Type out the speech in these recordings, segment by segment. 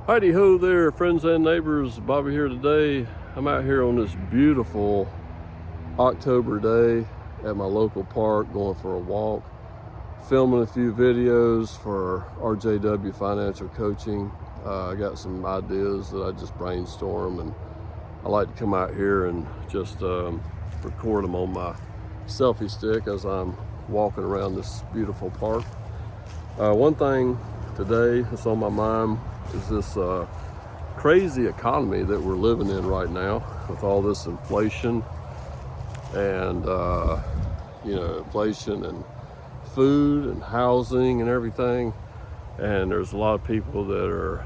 Heidi ho there, friends and neighbors. Bobby here today. I'm out here on this beautiful October day at my local park going for a walk, filming a few videos for RJW Financial Coaching. I got some ideas that I just brainstorm, and I like to come out here and just record them on my selfie stick as I'm walking around this beautiful park. One thing today that's on my mind is this crazy economy that we're living in right now with all this inflation and inflation and food and housing and everything. And there's a lot of people that are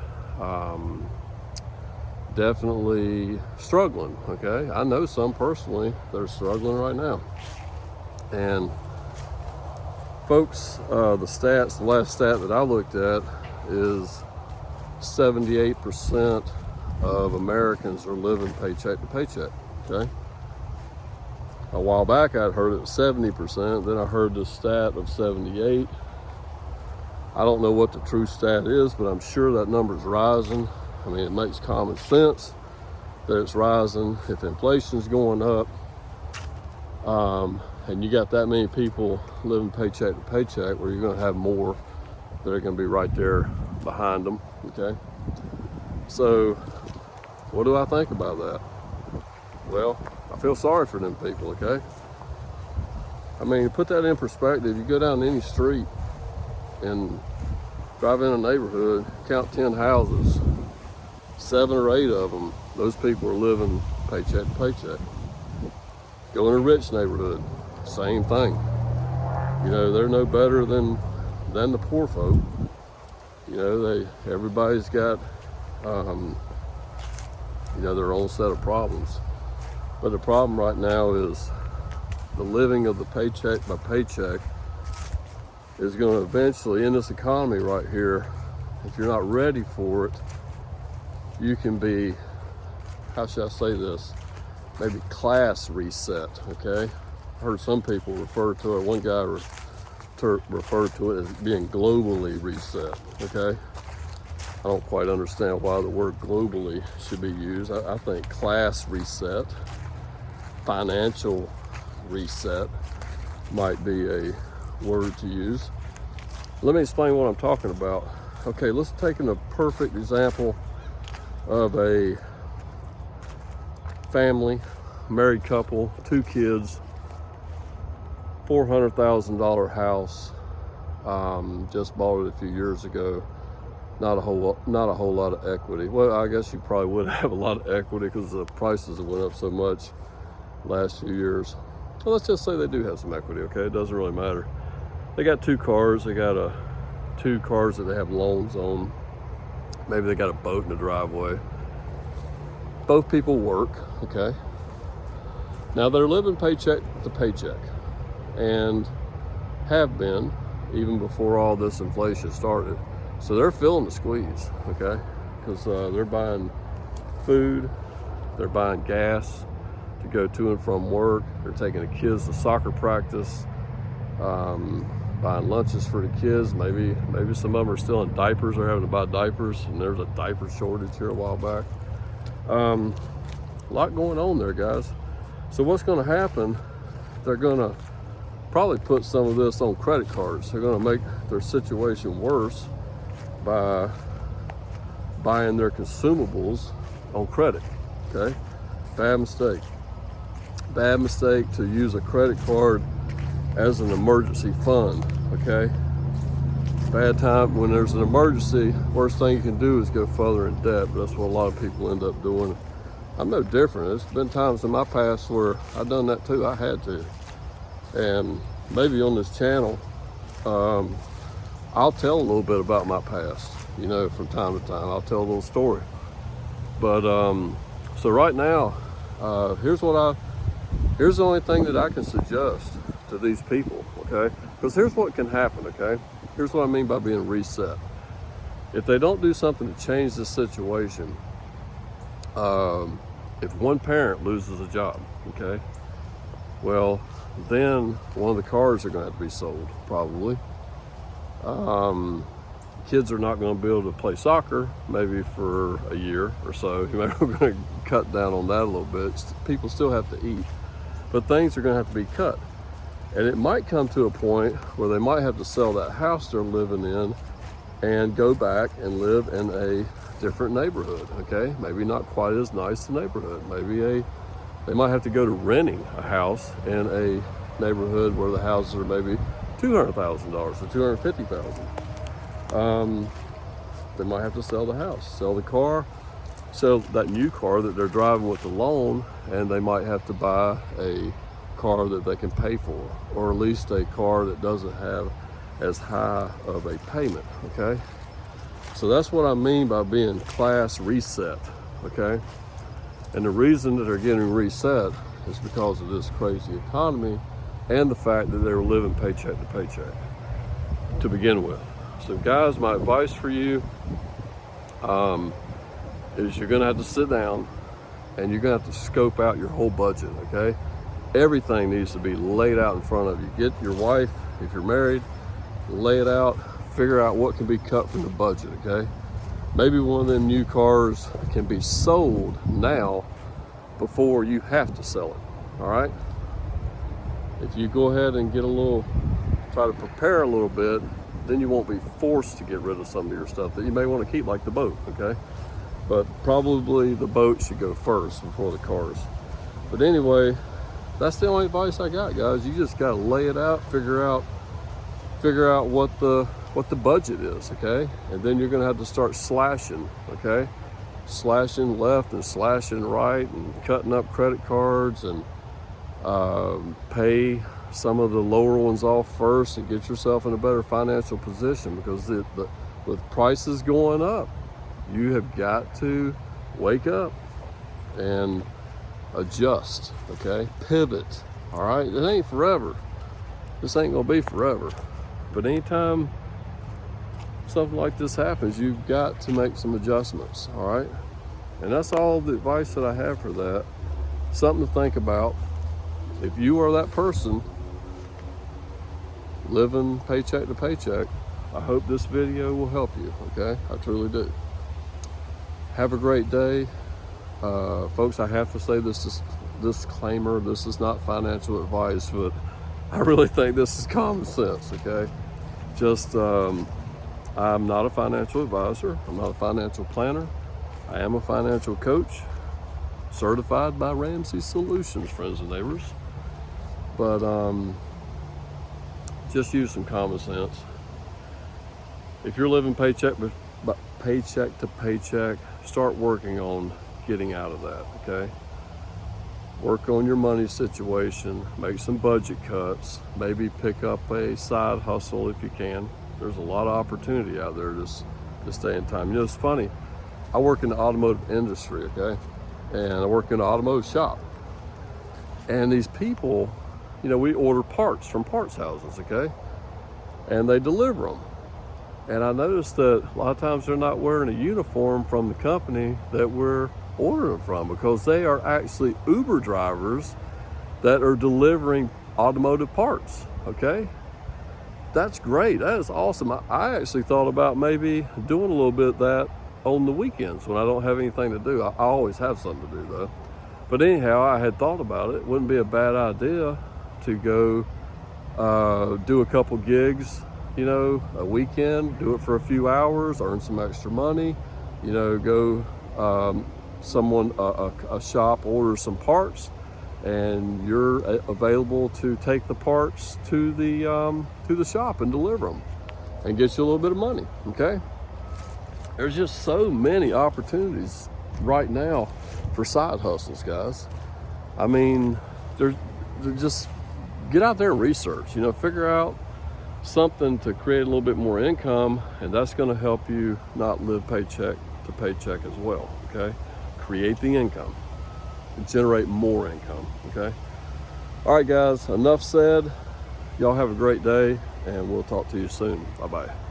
definitely struggling. Okay, I know some personally that are struggling right now. And folks, the last stat that I looked at is 78% of Americans are living paycheck to paycheck. Okay. A while back I'd heard it was 70%, then I heard the stat of 78. I don't know what the true stat is, but I'm sure that number's rising. I mean, it makes common sense that it's rising. If inflation's going up, and you got that many people living paycheck to paycheck, where you're going to have more that are going to be right there behind them. Okay, so what do I think about that? Well, I feel sorry for them people. Okay, I mean, put that in perspective. You go down any street and drive in a neighborhood, count 10 houses, 7 or 8 of them, those people are living paycheck to paycheck. Go in a rich neighborhood, same thing. You know, they're no better than the poor folk. You know, everybody's got their own set of problems. But the problem right now is the living of the paycheck by paycheck is going to eventually, in this economy right here, if you're not ready for it, you can be, how should I say this, maybe class reset. Okay, I heard some people refer to it, one guy referred to it as being globally reset. Okay, I don't quite understand why the word globally should be used. I think class reset, financial reset might be a word to use. Let me explain what I'm talking about. Okay, let's take a perfect example of a family, married couple, 2 kids, $400,000 house, just bought it a few years ago. Not a whole lot of equity. Well, I guess you probably would have a lot of equity because the prices have went up so much last few years. Well, let's just say they do have some equity. Okay, it doesn't really matter. They got 2 cars. They got 2 cars that they have loans on. Maybe they got a boat in the driveway. Both people work. Okay. Now they're living paycheck to paycheck, and have been even before all this inflation started. So they're feeling the squeeze, okay? Because they're buying food, they're buying gas to go to and from work, they're taking the kids to soccer practice, buying lunches for the kids. Maybe some of them are still in diapers, they're having to buy diapers, and there's a diaper shortage here a while back. A lot going on there, guys. So what's going to happen, they're going to probably put some of this on credit cards. They're going to make their situation worse by buying their consumables on credit. Okay, bad mistake to use a credit card as an emergency fund. Okay, bad time when there's an emergency. Worst thing you can do is go further in debt, but that's what a lot of people end up doing. I'm no different. There's been times in my past where I've done that too. I had to. And maybe on this channel, I'll tell a little bit about my past, from time to time. I'll tell a little story. But so right now, here's the only thing that I can suggest to these people, okay? Because here's what can happen, okay? Here's what I mean by being reset. If they don't do something to change this situation, if one parent loses a job, okay, well, then one of the cars are going to have to be sold, probably. kids are not going to be able to play soccer maybe for a year or so. You know, we're going to cut down on that a little bit. People still have to eat, but things are going to have to be cut. And it might come to a point where they might have to sell that house they're living in and go back and live in a different neighborhood, okay? Maybe not quite as nice a neighborhood. Maybe they might have to go to renting a house in a neighborhood where the houses are maybe $200,000 or $250,000. They might have to sell the house, sell the car, sell that new car that they're driving with the loan, and they might have to buy a car that they can pay for, or at least a car that doesn't have as high of a payment, okay? So that's what I mean by being class reset, okay? And the reason that they're getting reset is because of this crazy economy and the fact that they were living paycheck to paycheck to begin with. So guys, my advice for you is you're gonna have to sit down and you're gonna have to scope out your whole budget, okay? Everything needs to be laid out in front of you. Get your wife, if you're married, lay it out, figure out what can be cut from the budget, okay? Maybe one of them new cars can be sold now before you have to sell it, all right? If you go ahead and try to prepare a little bit, then you won't be forced to get rid of some of your stuff that you may want to keep, like the boat, okay? But probably the boat should go first before the cars. But anyway, that's the only advice I got, guys. You just gotta lay it out, figure out what the budget is, okay? And then you're gonna have to start slashing, okay? Slashing left and slashing right and cutting up credit cards and pay some of the lower ones off first and get yourself in a better financial position, because with prices going up, you have got to wake up and adjust, okay? Pivot, all right? It ain't forever. This ain't gonna be forever. But anytime something like this happens, you've got to make some adjustments, all right? And that's all the advice that I have for that. Something to think about. If you are that person living paycheck to paycheck, I hope this video will help you, okay? I truly do. Have a great day. Folks, I have to say this disclaimer, this is not financial advice, but I really think this is common sense, okay? Just, I'm not a financial advisor. I'm not a financial planner. I am a financial coach, certified by Ramsey Solutions, friends and neighbors. But just use some common sense. If you're living paycheck to paycheck, start working on getting out of that, okay? Work on your money situation, make some budget cuts, maybe pick up a side hustle if you can. There's a lot of opportunity out there just to stay in time. You know, it's funny, I work in the automotive industry, okay? And I work in an automotive shop. And these people, you know, we order parts from parts houses, okay? And they deliver them. And I noticed that a lot of times they're not wearing a uniform from the company that we're ordering from, because they are actually Uber drivers that are delivering automotive parts, okay? That's great, that is awesome. I actually thought about maybe doing a little bit of that on the weekends when I don't have anything to do. I always have something to do though. But anyhow, I had thought about it. Wouldn't be a bad idea to go do a couple gigs, you know, a weekend, do it for a few hours, earn some extra money, you know, go a shop orders some parts, and you're available to take the parts to the shop and deliver them and get you a little bit of money, okay? There's just so many opportunities right now for side hustles, guys. I mean, they're just get out there and research, you know, figure out something to create a little bit more income, and that's going to help you not live paycheck to paycheck as well, okay? Create the income and generate more income, okay? All right, guys, enough said. Y'all have a great day, and we'll talk to you soon. Bye-bye.